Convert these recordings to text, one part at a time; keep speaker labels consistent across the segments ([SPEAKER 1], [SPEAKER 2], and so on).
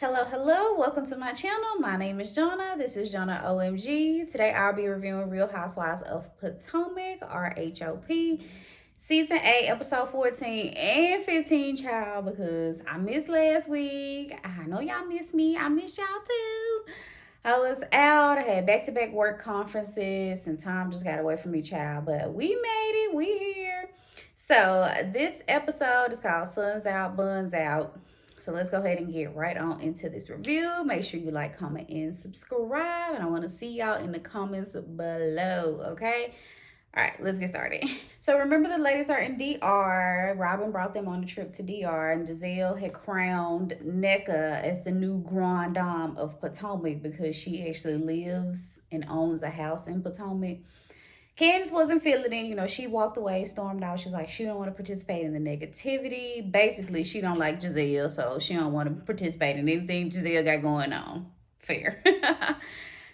[SPEAKER 1] Hello, welcome to my channel. My name is Jonna. This is Jonna OMG. Today I'll be reviewing Real Housewives of Potomac, RHOP, Season 8, Episode 14 and 15, child, because I missed last week. I know y'all missed me. I missed y'all too. I was out. I had back-to-back work conferences and time just got away from me, child. But we made it. We here. So this episode is called Suns Out, Buns Out. So let's go ahead and get right on into this review. Make sure you like, comment, and subscribe. And I want to see y'all in the comments below, okay? All right, let's get started. So remember the ladies are in DR. Robin brought them on the trip to DR, and Giselle had crowned Nneka as the new Grand Dame of Potomac because she actually lives and owns a house in Potomac. Candace wasn't feeling it. You know, she walked away, stormed out. She was like, she don't want to participate in the negativity. Basically, she don't like Giselle, so she don't want to participate in anything Giselle got going on. Fair.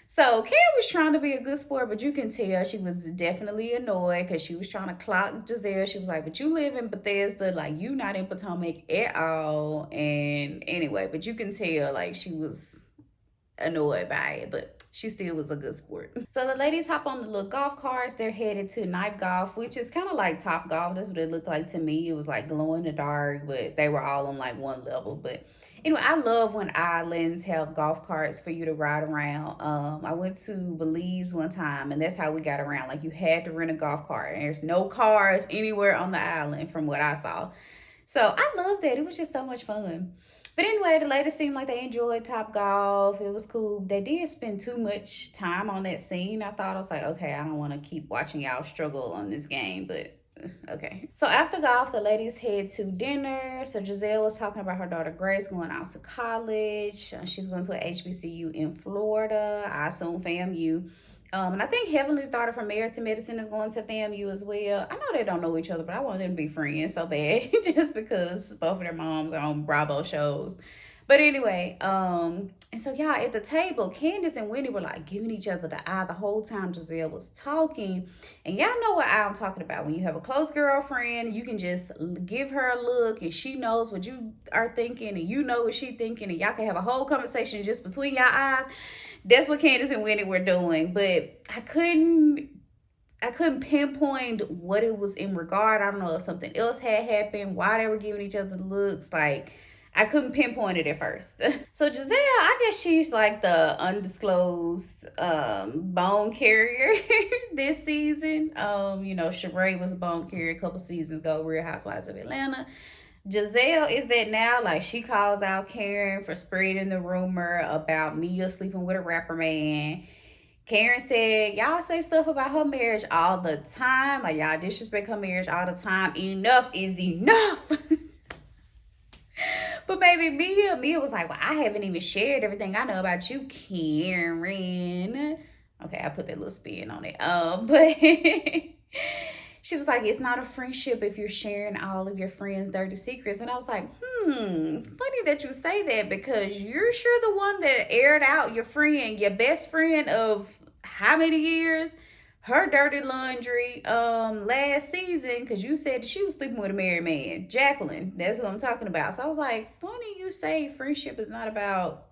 [SPEAKER 1] So Karen was trying to be a good sport, but you can tell she was definitely annoyed because she was trying to clock Giselle. She was like, but you live in Bethesda, like you not in Potomac at all. And anyway, but you can tell like she was annoyed by it, but she still was a good sport. So the ladies hop on the little golf carts. They're headed to Night Golf, which is kind of like Top Golf. That's what it looked like to me. It was like glow in the dark, but they were all on like one level. But anyway, I love when islands have golf carts for you to ride around. I went to Belize one time, and that's how we got around. Like you had to rent a golf cart, and there's no cars anywhere on the island from what I saw. So I love that. It was just so much fun. But anyway, the ladies seemed like they enjoyed Top Golf. It was cool. They did spend too much time on that scene. I thought, I was like, okay, I don't want to keep watching y'all struggle on this game, but okay. So after golf, the ladies head to dinner. So Giselle was talking about her daughter Grace going out to college. She's going to a HBCU in Florida. I assume FAMU. And I think Heavenly's daughter from Married to Medicine is going to FAMU as well. I know they don't know each other, but I want them to be friends so bad just because both of their moms are on Bravo shows. But anyway, and so y'all at the table, Candace and Wendy were like giving each other the eye the whole time Giselle was talking. And y'all know what I'm talking about. When you have a close girlfriend, you can just give her a look and she knows what you are thinking and you know what she's thinking, and y'all can have a whole conversation just between your eyes. That's what Candace and Wendy were doing, but I couldn't pinpoint what it was in regard. I don't know if something else had happened, why they were giving each other looks. Like I couldn't pinpoint it at first. So Giselle, I guess she's like the undisclosed bone carrier this season. You know, Sheree was a bone carrier a couple seasons ago, Real Housewives of Atlanta. Giselle is that now. Like she calls out Karen for spreading the rumor about Mia sleeping with a rapper man. Karen said, y'all say stuff about her marriage all the time. Like y'all disrespect her marriage all the time. Enough is enough. But maybe Mia was like, well, I haven't even shared everything I know about you, Karen. Okay, I put that little spin on it. But she was like, it's not a friendship if you're sharing all of your friends' dirty secrets. And I was like, funny that you say that because you're sure the one that aired out your friend, your best friend of how many years, her dirty laundry last season, because you said she was sleeping with a married man. Jacqueline, that's what I'm talking about. So I was like, funny you say friendship is not about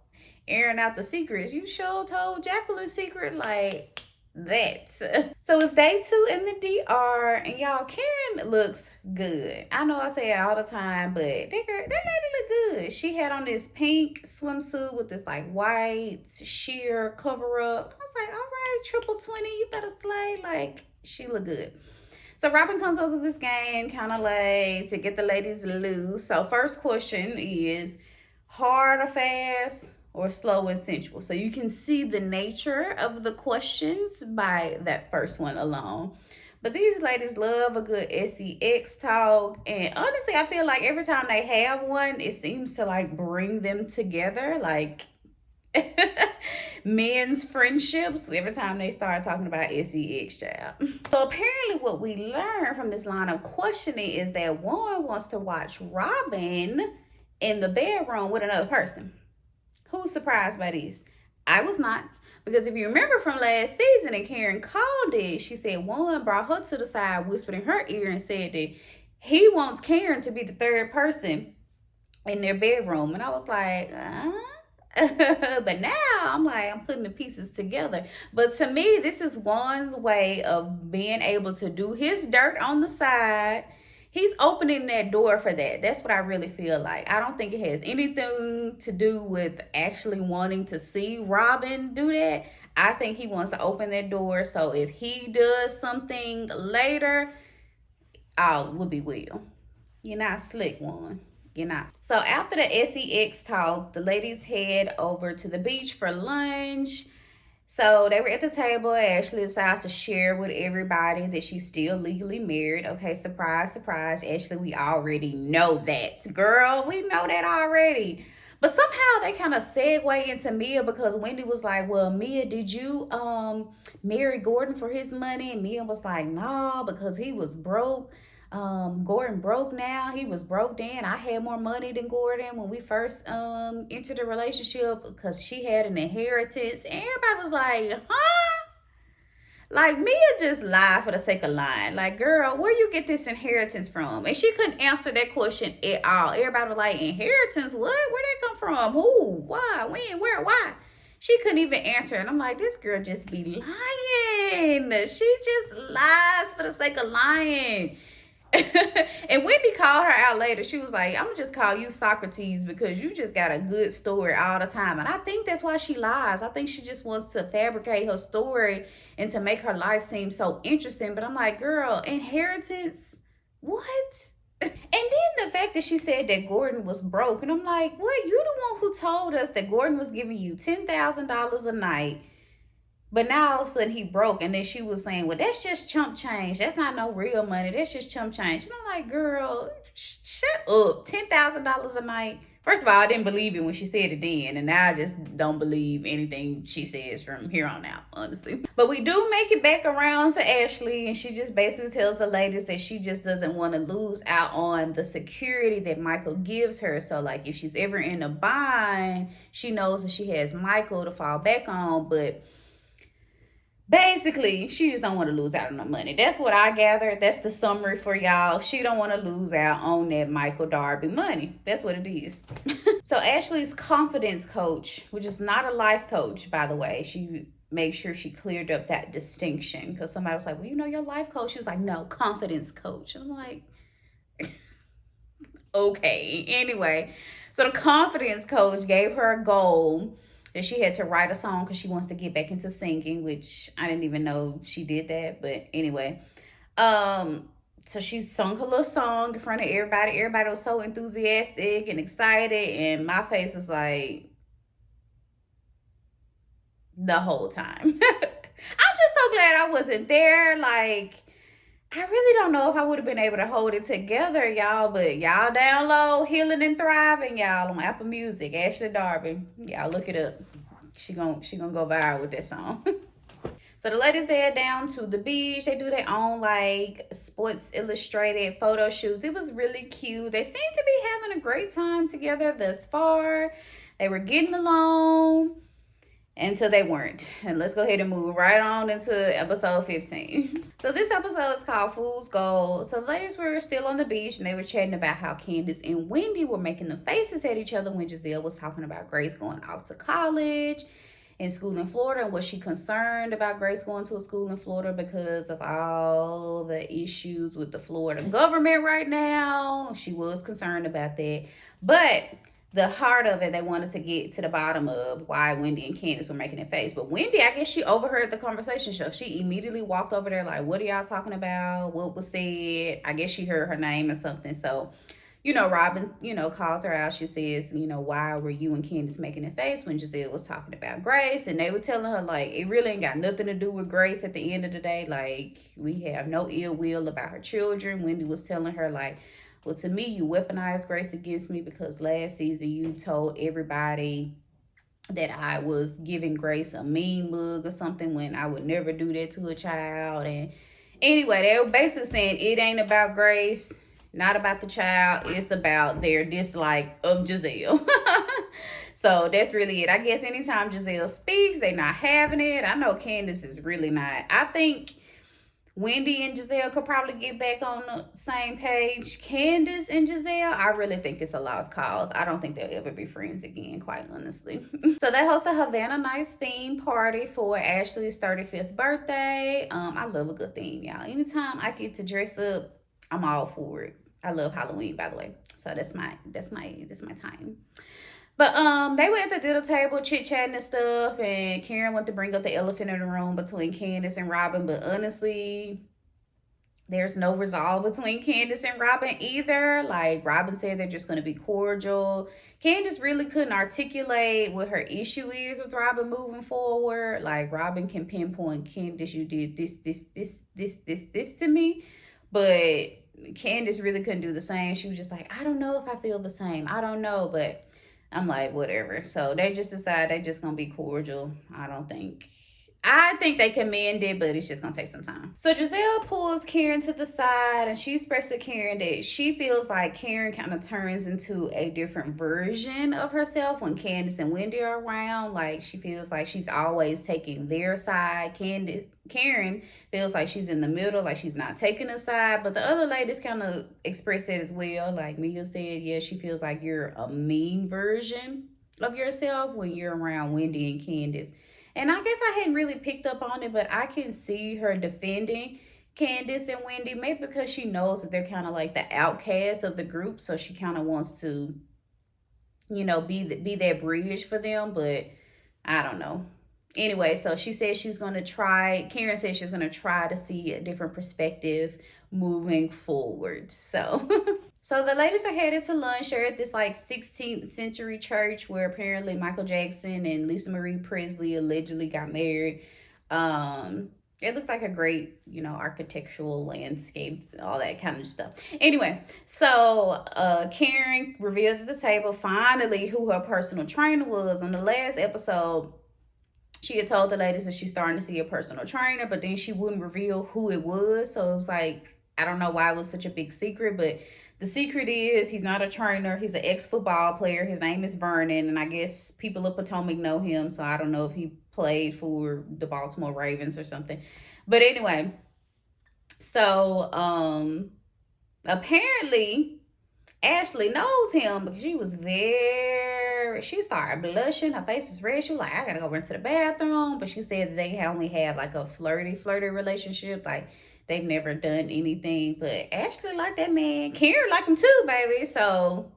[SPEAKER 1] airing out the secrets. You sure told Jacqueline's secret like that. So it's day 2 in the DR, and y'all, Karen looks good. I know I say it all the time, but that lady look good. She had on this pink swimsuit with this like white sheer cover up. I was like, all right, triple 20, you better slay. Like she look good. So Robin comes over to this game kind of like to get the ladies loose. So first question is, hard or fast or slow and sensual? So you can see the nature of the questions by that first one alone. But these ladies love a good sex talk. And honestly, I feel like every time they have one, it seems to like bring them together. Like men's friendships every time they start talking about sex, child. So apparently what we learned from this line of questioning is that one wants to watch Robin in the bedroom with another person. Who's surprised by this? I was not. Because if you remember from last season and Karen called it, she said one brought her to the side, whispered in her ear and said that he wants Karen to be the third person in their bedroom. And I was like, But now I'm like, I'm putting the pieces together. But to me, this is Juan's way of being able to do his dirt on the side. He's opening that door for that. That's what I really feel like. I don't think it has anything to do with actually wanting to see Robin do that. I think he wants to open that door. So if he does something later, I will be Will. You're not slick, one. You're not. So after the SEX talk, the ladies head over to the beach for lunch. So they were at the table. Ashley decides to share with everybody that she's still legally married. Okay, surprise, surprise. Ashley, we already know that. Girl, we know that already. But somehow they kind of segue into Mia because Wendy was like, well, Mia, did you marry Gordon for his money? And Mia was like, no, because he was broke. Gordon broke now. He was broke then. I had more money than Gordon when we first entered the relationship because she had an inheritance. And everybody was like, huh? Like, Mia just lied for the sake of lying. Like, girl, where you get this inheritance from? And she couldn't answer that question at all. Everybody was like, inheritance? What? Where'd that come from? Who? Why? When? Where? Why? She couldn't even answer. And I'm like, this girl just be lying. She just lies for the sake of lying. And Wendy called her out later. She was like, I'm gonna just call you Socrates because you just got a good story all the time. And I think that's why she lies. I think she just wants to fabricate her story and to make her life seem so interesting. But I'm like, girl, inheritance? What? And then the fact that she said that Gordon was broke. And I'm like, what? You the one who told us that Gordon was giving you $10,000 a night. But now all of a sudden he broke. And then she was saying, well, that's just chump change. That's not no real money. That's just chump change. And I'm like, girl, shut up. $10,000 a night. First of all, I didn't believe it when she said it then. And now I just don't believe anything she says from here on out, honestly. But we do make it back around to Ashley. And she just basically tells the ladies that she just doesn't want to lose out on the security that Michael gives her. So, like, if she's ever in a bind, she knows that she has Michael to fall back on. But basically, she just don't want to lose out on the money. That's what I gathered. That's the summary for y'all. She don't want to lose out on that Michael Darby money. That's what it is. So Ashley's confidence coach, which is not a life coach, by the way, she made sure she cleared up that distinction because somebody was like, well, you know your life coach. She was like, no, confidence coach. And I'm like, okay. Anyway, so the confidence coach gave her a goal that she had to write a song because she wants to get back into singing, which I didn't even know she did that. But anyway, so she sung her little song in front of everybody. Everybody was so enthusiastic and excited, and my face was like the whole time. I'm just so glad I wasn't there. Like, I really don't know if I would have been able to hold it together, y'all. But y'all download Healing and Thriving, y'all, on Apple Music. Ashley Darby. Y'all look it up. She gonna go viral with that song. So the ladies, they head down to the beach. They do their own, like, Sports Illustrated photo shoots. It was really cute. They seem to be having a great time together thus far. They were getting along until they weren't. And let's go ahead and move right on into episode 15. So this episode is called Fool's Gold. So the ladies were still on the beach and they were chatting about how Candace and Wendy were making the faces at each other when Giselle was talking about Grace going off to college and school in Florida. And was she concerned about Grace going to a school in Florida because of all the issues with the Florida government right now? She was concerned about that. But the heart of it, they wanted to get to the bottom of why Wendy and Candace were making that face. But Wendy, I guess she overheard the conversation. So she immediately walked over there like, what are y'all talking about? What was said? I guess she heard her name or something. So, you know, Robin, you know, calls her out. She says, you know, why were you and Candace making a face when Giselle was talking about Grace? And they were telling her, like, it really ain't got nothing to do with Grace at the end of the day. Like, we have no ill will about her children. Wendy was telling her, like, well, to me, you weaponized Grace against me because last season you told everybody that I was giving Grace a mean mug or something when I would never do that to a child. And anyway, they were basically saying it ain't about Grace, not about the child. It's about their dislike of Giselle. So that's really it. I guess anytime Giselle speaks, they're not having it. I know Candace is really not. I think Wendy and Giselle could probably get back on the same page. Candace and Giselle, I really think it's a lost cause. I don't think they'll ever be friends again, quite honestly. So they host a Havana Nights theme party for Ashley's 35th birthday. I love a good theme, y'all. Anytime I get to dress up, I'm all for it. I love Halloween, by the way. So that's my time. But they were at the dinner table chit chatting and stuff, and Karen went to bring up the elephant in the room between Candace and Robin. But honestly, there's no resolve between Candace and Robin either. Like Robin said, they're just going to be cordial. Candace really couldn't articulate what her issue is with Robin moving forward. Like Robin can pinpoint, Candace, you did this to me, but Candace really couldn't do the same. She was just like, I don't know if I feel the same. I don't know, but I'm like, whatever. So they just decide they just gonna be cordial. I think they can mend it, but it's just gonna take some time. So Giselle pulls Karen to the side and she expresses to Karen that she feels like Karen kind of turns into a different version of herself when Candace and Wendy are around. Like she feels like she's always taking their side. Karen feels like she's in the middle, like she's not taking a side. But the other ladies kind of express that as well. Like Mia said, yeah, she feels like you're a mean version of yourself when you're around Wendy and Candace. And I guess I hadn't really picked up on it, but I can see her defending Candace and Wendy, maybe because she knows that they're kind of like the outcasts of the group. So she kind of wants to, be that bridge for them. But I don't know. Anyway, so she says Karen says she's going to try to see a different perspective moving forward. So So the ladies are headed to lunch. They're at this like 16th century church where apparently Michael Jackson and Lisa Marie Presley allegedly got married. It looked like a great, architectural landscape, all that kind of stuff. Anyway, so Karen revealed at the table finally who her personal trainer was. On the last episode, she had told the ladies that she's starting to see a personal trainer, but then she wouldn't reveal who it was. So it was like, I don't know why it was such a big secret, but the secret is he's not a trainer. He's an ex-football player. His name is Vernon, and I guess people of Potomac know him, so I don't know if he played for the Baltimore Ravens or something. But anyway, so apparently Ashley knows him because she started blushing. Her face was red. She was like, I gotta go run to the bathroom. But she said they only had like a flirty relationship. Like, they've never done anything, but Ashley liked that man. Karen liked him too, baby. So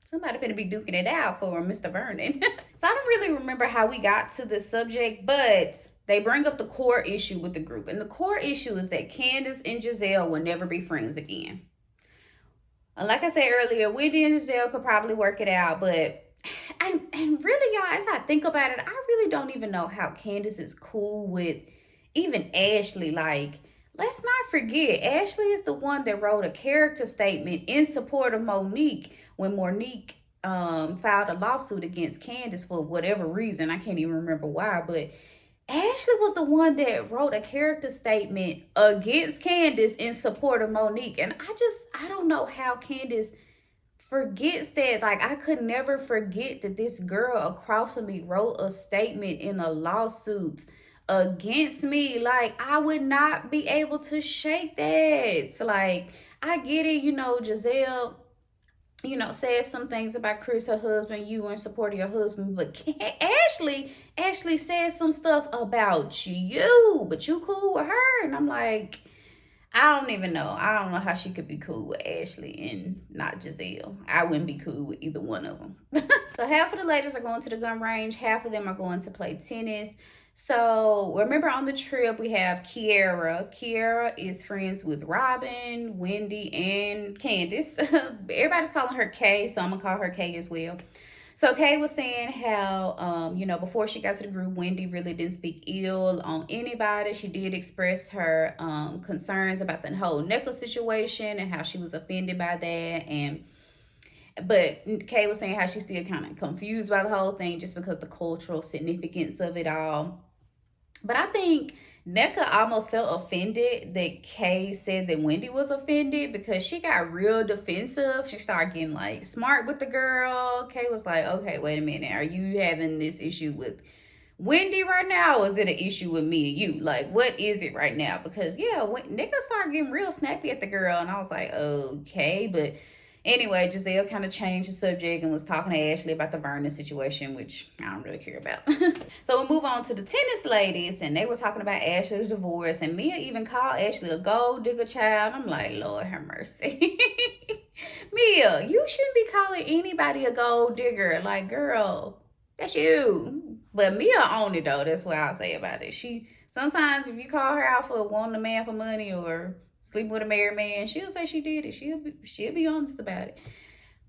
[SPEAKER 1] somebody finna be duking it out for Mr. Vernon. So I don't really remember how we got to this subject, but they bring up the core issue with the group. And the core issue is that Candace and Giselle will never be friends again. And like I said earlier, Wendy and Giselle could probably work it out, but and really, y'all, as I think about it, I really don't even know how Candace is cool with even Ashley. Like, let's not forget, Ashley is the one that wrote a character statement in support of Monique when Monique filed a lawsuit against Candace for whatever reason. I can't even remember why, but Ashley was the one that wrote a character statement against Candace in support of Monique. And I don't know how Candace forgets that. Like, I could never forget that this girl across from me wrote a statement in a lawsuit against me. Like, I would not be able to shake that. Like, I get it, Giselle, said some things about Chris, her husband. You were in support of your husband, but Ashley said some stuff about you, but you cool with her. And I'm like, I don't even know. I don't know how she could be cool with Ashley and not Giselle. I wouldn't be cool with either one of them. So half of the ladies are going to the gun range. Half of them are going to play tennis. So remember, on the trip, we have Kiara. Kiara is friends with Robin, Wendy, and Candace. Everybody's calling her Kay, so I'm going to call her Kay as well. So Kay was saying how, before she got to the group, Wendy really didn't speak ill on anybody. She did express her concerns about the whole necklace situation and how she was offended by that. But Kay was saying how she's still kind of confused by the whole thing just because the cultural significance of it all. But I think Nneka almost felt offended that Kay said that Wendy was offended because she got real defensive. She started getting smart with the girl. Kay was like, okay, wait a minute. Are you having this issue with Wendy right now, or is it an issue with me and you? Like, what is it right now? Because yeah, when niggas started getting real snappy at the girl, and I was like, okay, but anyway, Giselle kind of changed the subject and was talking to Ashley about the Vernon situation, which I don't really care about. So we move on to the tennis ladies, and they were talking about Ashley's divorce, and Mia even called Ashley a gold digger child. I'm like, Lord have mercy. Mia, you shouldn't be calling anybody a gold digger. Like, girl, that's you. But Mia owned it though. That's what I'll say about it. She sometimes if you call her out for wanting a man for money or sleeping with a married man, she'll say she did it. She'll be honest about it.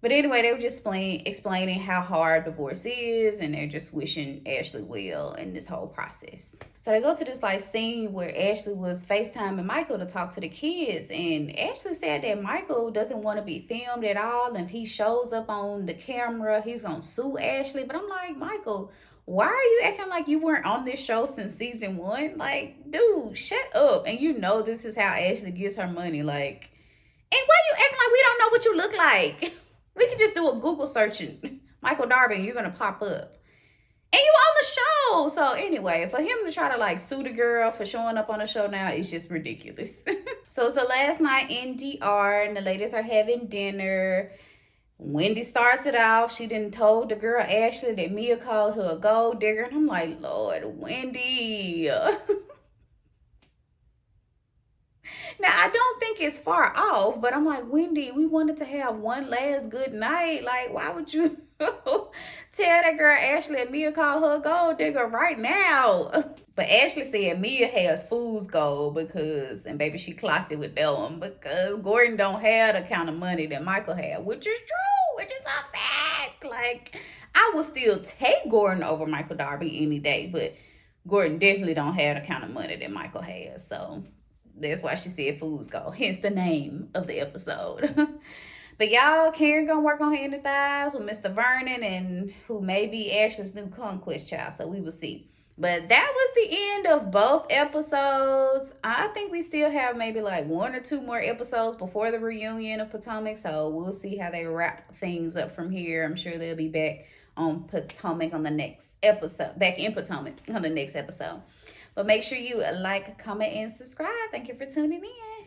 [SPEAKER 1] But anyway, they were just explaining how hard divorce is, and they're just wishing Ashley well in this whole process. So they go to this like scene where Ashley was FaceTiming Michael to talk to the kids, and Ashley said that Michael doesn't want to be filmed at all, and if he shows up on the camera, he's gonna sue Ashley. But I'm like, Michael, why are you acting like you weren't on this show since season 1? Like, dude, shut up. And you know this is how Ashley gets her money. Like, and why you acting like we don't know what you look like? We can just do a Google search and Michael Darby and you're gonna pop up. And you on the show. So anyway, for him to try to like sue the girl for showing up on the show now is just ridiculous. So it's the last night in DR and the ladies are having dinner. Wendy starts it off. She done told the girl Ashley that Mia called her a gold digger. And I'm like, Lord, Wendy. Now, I don't think it's far off, but I'm like, Wendy, we wanted to have one last good night. Like, why would you tell that girl Ashley and Mia call her a gold digger right now? But Ashley said Mia has fool's gold because, and baby, she clocked it with them because Gordon don't have the kind of money that Michael had, which is true, which is a fact. Like, I would still take Gordon over Michael Darby any day, but Gordon definitely don't have the kind of money that Michael has, so that's why she said food's gold. Hence the name of the episode. But y'all, Karen gonna work on her inner thighs with Mr. Vernon, and who may be Ashley's new conquest child. So we will see. But that was the end of both episodes. I think we still have maybe like 1 or 2 more episodes before the reunion of Potomac. So we'll see how they wrap things up from here. I'm sure they'll be back on Potomac on the next episode. Back in Potomac on the next episode. But make sure you like, comment, and subscribe. Thank you for tuning in.